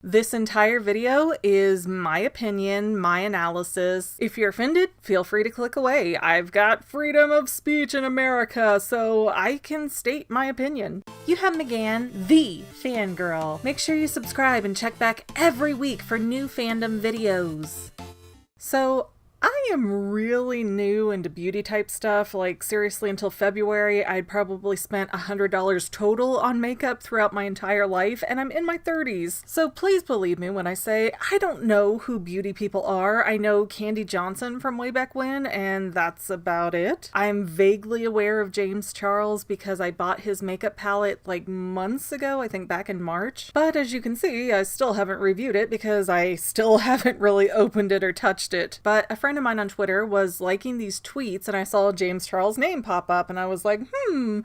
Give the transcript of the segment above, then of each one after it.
This entire video is my opinion, my analysis. If you're offended, feel free to click away. I've got freedom of speech in America, so I can state my opinion. You have McGann, the Fangirl. Make sure you subscribe and check back every week for new fandom videos. So, I am really new into beauty type stuff. Like, seriously, until February, I'd probably spent $100 total on makeup throughout my entire life, and I'm in my 30s. So please believe me when I say I don't know who beauty people are. I know Candy Johnson from way back when, and that's about it. I'm vaguely aware of James Charles because I bought his makeup palette like months ago, I think back in March. But as you can see, I still haven't reviewed it because I still haven't really opened it or touched it. But a friend of mine on Twitter was liking these tweets and I saw James Charles' name pop up and I was like,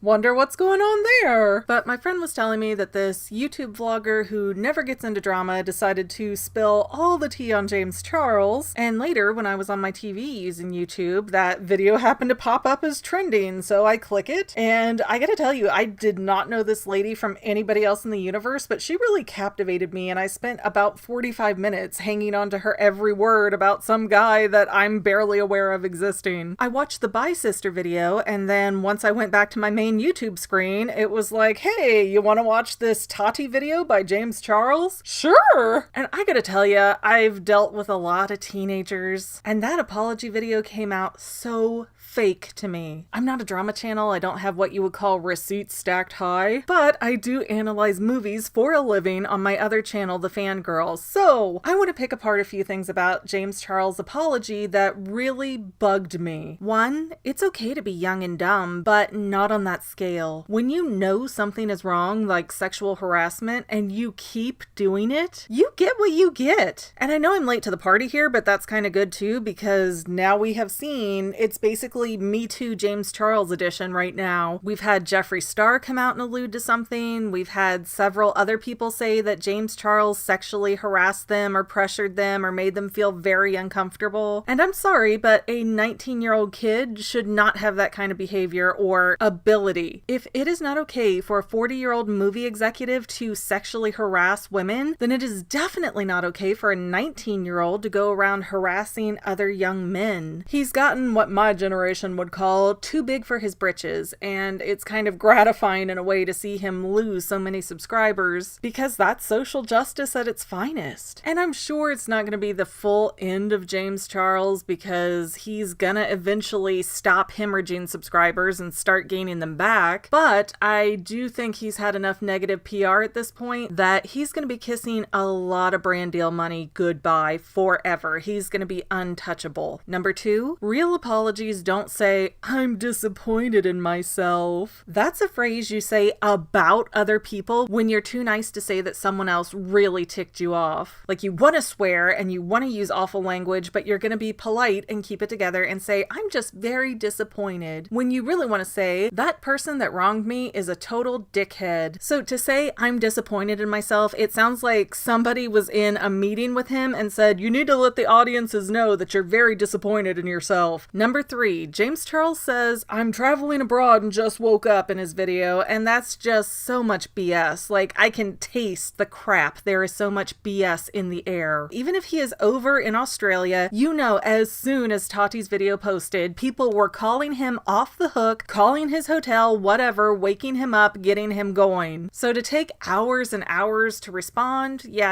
wonder what's going on there. But my friend was telling me that this YouTube vlogger who never gets into drama decided to spill all the tea on James Charles, and later when I was on my TV using YouTube, that video happened to pop up as trending, so I click it, and I gotta tell you, I did not know this lady from anybody else in the universe, but she really captivated me, and I spent about 45 minutes hanging on to her every word about some guy that I'm barely aware of existing. I watched the Bye Sister video, and then once I went back to my main YouTube screen, it was like, hey, you want to watch this Tati video by James Charles? Sure! And I gotta tell ya, I've dealt with a lot of teenagers, and that apology video came out so fake to me. I'm not a drama channel, I don't have what you would call receipts stacked high, but I do analyze movies for a living on my other channel, The Fangirl, so I want to pick apart a few things about James Charles' apology that really bugged me. One, it's okay to be young and dumb, but not on that scale. When you know something is wrong, like sexual harassment, and you keep doing it, you get what you get. And I know I'm late to the party here, but that's kind of good too, because now we have seen it's basically Me Too James Charles edition right now. We've had Jeffree Star come out and allude to something. We've had several other people say that James Charles sexually harassed them or pressured them or made them feel very uncomfortable. And I'm sorry, but a 19-year-old kid should not have that kind of behavior or ability. If it is not okay for a 40-year-old movie executive to sexually harass women, then it is definitely not okay for a 19-year-old to go around harassing other young men. He's gotten what my generation would call too big for his britches, and it's kind of gratifying in a way to see him lose so many subscribers because that's social justice at its finest. And I'm sure it's not going to be the full end of James Charles because he's gonna eventually stop hemorrhaging subscribers and start gaining them back, but I do think he's had enough negative PR at this point that he's going to be kissing a lot of brand deal money goodbye forever. He's going to be untouchable. Number two, real apologies don't say, I'm disappointed in myself. That's a phrase you say about other people when you're too nice to say that someone else really ticked you off. Like, you want to swear and you want to use awful language, but you're going to be polite and keep it together and say, I'm just very disappointed. When you really want to say, that person that wronged me is a total dickhead. So to say, I'm disappointed in myself, it sounds like somebody was in a meeting with him and said, you need to let the audiences know that you're very disappointed in yourself. Number three, James Charles says, I'm traveling abroad and just woke up in his video, and that's just so much BS. Like, I can taste the crap. There is so much BS in the air. Even if he is over in Australia, you know, as soon as Tati's video posted, people were calling him off the hook, calling his hotel, whatever, waking him up, getting him going. So to take hours and hours to respond, yeah,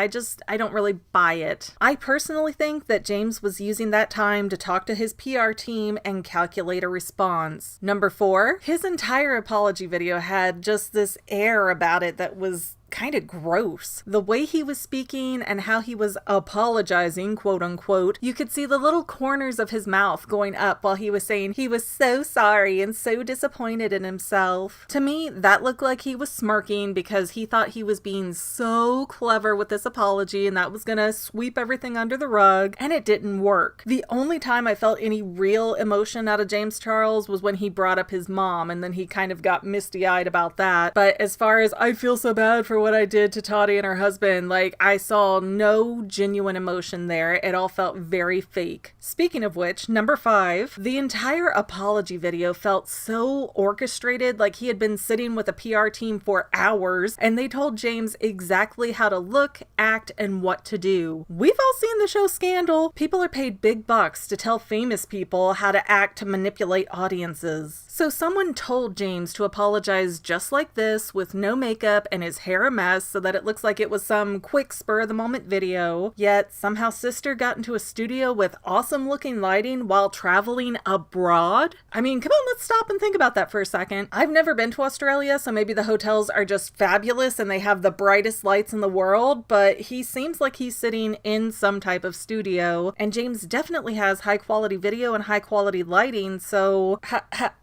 I don't really buy it. I personally think that James was using that time to talk to his PR team and calculate a response. Number four, his entire apology video had just this air about it that was kind of gross. The way he was speaking and how he was apologizing, quote unquote, you could see the little corners of his mouth going up while he was saying he was so sorry and so disappointed in himself. To me, that looked like he was smirking because he thought he was being so clever with this apology and that was gonna sweep everything under the rug, and it didn't work. The only time I felt any real emotion out of James Charles was when he brought up his mom, and then he kind of got misty-eyed about that. But as far as I feel so bad for for what I did to Tati and her husband. Like, I saw no genuine emotion there. It all felt very fake. Speaking of which, number 5, the entire apology video felt so orchestrated, like he had been sitting with a PR team for hours and they told James exactly how to look, act, and what to do. We've all seen the show Scandal. People are paid big bucks to tell famous people how to act to manipulate audiences. So someone told James to apologize just like this, with no makeup and his hair a mess, so that it looks like it was some quick spur-of-the-moment video. Yet somehow Sister got into a studio with awesome-looking lighting while traveling abroad? I mean, come on, let's stop and think about that for a second. I've never been to Australia, so maybe the hotels are just fabulous and they have the brightest lights in the world, but he seems like he's sitting in some type of studio, and James definitely has high-quality video and high-quality lighting, so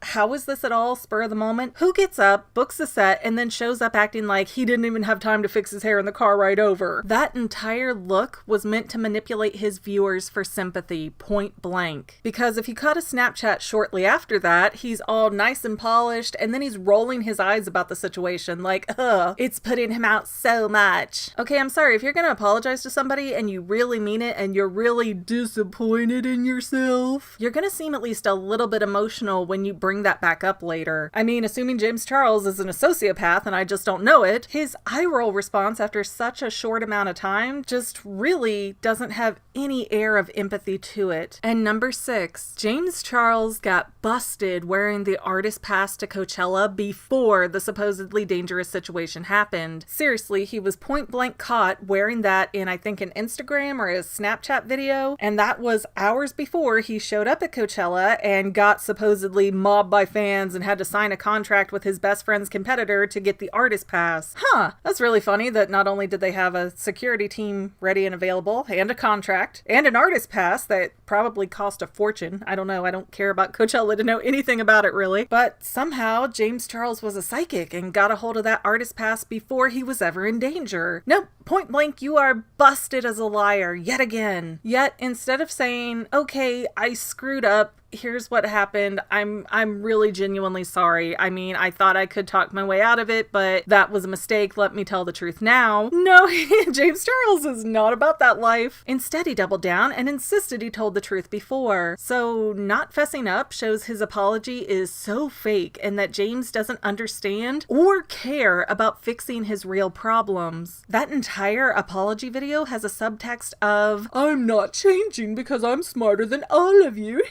how is this at all spur of the moment? Who gets up, books a set, and then shows up acting like he didn't even have time to fix his hair in the car ride over? That entire look was meant to manipulate his viewers for sympathy, point blank. Because if you caught a Snapchat shortly after that, he's all nice and polished, and then he's rolling his eyes about the situation like, it's putting him out so much. Okay, I'm sorry, if you're gonna apologize to somebody and you really mean it and you're really disappointed in yourself, you're gonna seem at least a little bit emotional when you bring that back up later. I mean, assuming James Charles is an sociopath and I just don't know it, his eye roll response after such a short amount of time just really doesn't have any air of empathy to it. And number 6, James Charles got busted wearing the artist pass to Coachella before the supposedly dangerous situation happened. Seriously, he was point blank caught wearing that in, I think, an Instagram or a Snapchat video, and that was hours before he showed up at Coachella and got supposedly mobbed by fans and had to sign a contract with his best friend's competitor to get the artist pass. That's really funny that not only did they have a security team ready and available, and a contract, and an artist pass that probably cost a fortune. I don't know, I don't care about Coachella to know anything about it really, but somehow James Charles was a psychic and got a hold of that artist pass before he was ever in danger. Nope, point blank, you are busted as a liar yet again. Yet instead of saying, okay, I screwed up, here's what happened, I'm really genuinely sorry. I mean, I thought I could talk my way out of it, but that was a mistake. Let me tell the truth now. No, James Charles is not about that life. Instead, he doubled down and insisted he told the truth before. So not fessing up shows his apology is so fake and that James doesn't understand or care about fixing his real problems. That entire apology video has a subtext of, I'm not changing because I'm smarter than all of you.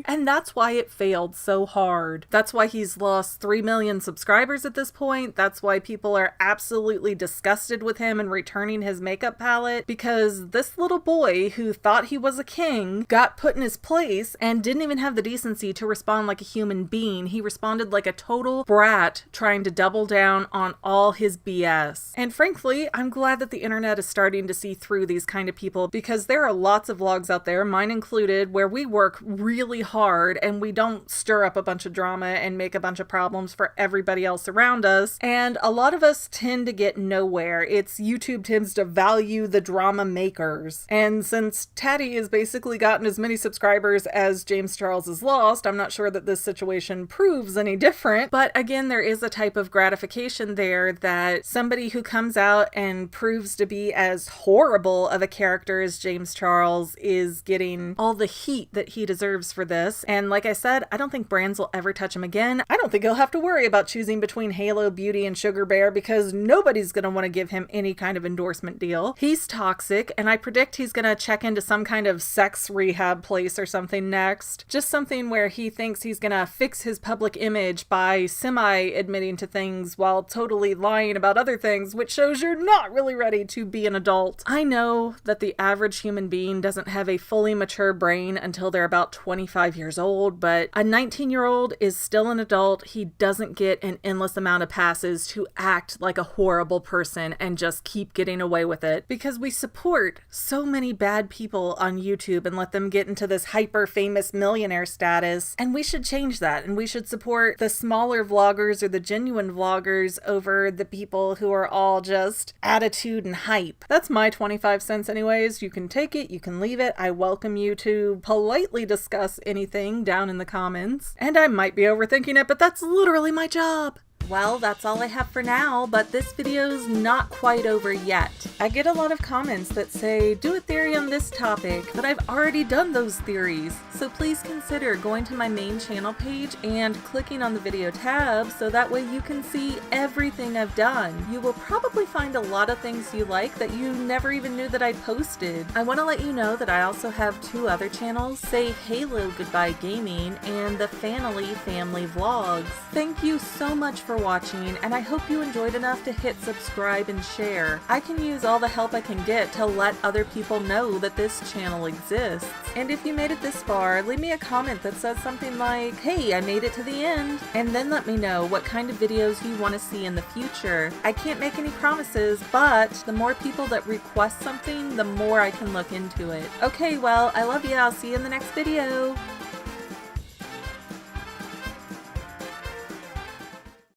And that's why it failed so hard. That's why he's lost 3 million subscribers at this point. That's why people are absolutely disgusted with him and returning his makeup palette, because this little boy who thought he was a king got put in his place and didn't even have the decency to respond like a human being. He responded like a total brat trying to double down on all his BS. And frankly, I'm glad that the internet is starting to see through these kind of people, because there are lots of vlogs out there, mine included, where we work really hard and we don't stir up a bunch of drama and make a bunch of problems for everybody else around us. And a lot of us tend to get nowhere. YouTube tends to value the drama makers. And since Tati has basically gotten as many subscribers as James Charles has lost, I'm not sure that this situation proves any different. But again, there is a type of gratification there that somebody who comes out and proves to be as horrible of a character as James Charles is getting all the heat that he deserves for this. And like I said, I don't think brands will ever touch him again. I don't think he'll have to worry about choosing between Halo Beauty and Sugar Bear, because nobody's going to want to give him any kind of endorsement deal. He's toxic, and I predict he's going to check into some kind of sex rehab place or something next. Just something where he thinks he's going to fix his public image by semi-admitting to things while totally lying about other things, which shows you're not really ready to be an adult. I know that the average human being doesn't have a fully mature brain until they're about 25 years old, but a 19-year-old is still an adult. He doesn't get an endless amount of passes to act like a horrible person and just keep getting away with it, because we support so many bad people on YouTube and let them get into this hyper famous millionaire status, and we should change that, and we should support the smaller vloggers or the genuine vloggers over the people who are all just attitude and hype. That's my 25 cents anyways. You can take it, you can leave it. I welcome you to politely discuss anything down in the comments. And I might be overthinking it, but that's literally my job. Well, that's all I have for now, but this video's not quite over yet. I get a lot of comments that say, do a theory on this topic, but I've already done those theories. So please consider going to my main channel page and clicking on the video tab so that way you can see everything I've done. You will probably find a lot of things you like that you never even knew that I posted. I want to let you know that I also have 2 other channels, Say Halo Goodbye Gaming and the Fanily Family Vlogs. Thank you so much for watching, and I hope you enjoyed enough to hit subscribe and share. I can use all the help I can get to let other people know that this channel exists. And if you made it this far, leave me a comment that says something like, hey, I made it to the end, and then let me know what kind of videos you want to see in the future. I can't make any promises, but the more people that request something, the more I can look into it. Okay, well, I love you. I'll see you in the next video.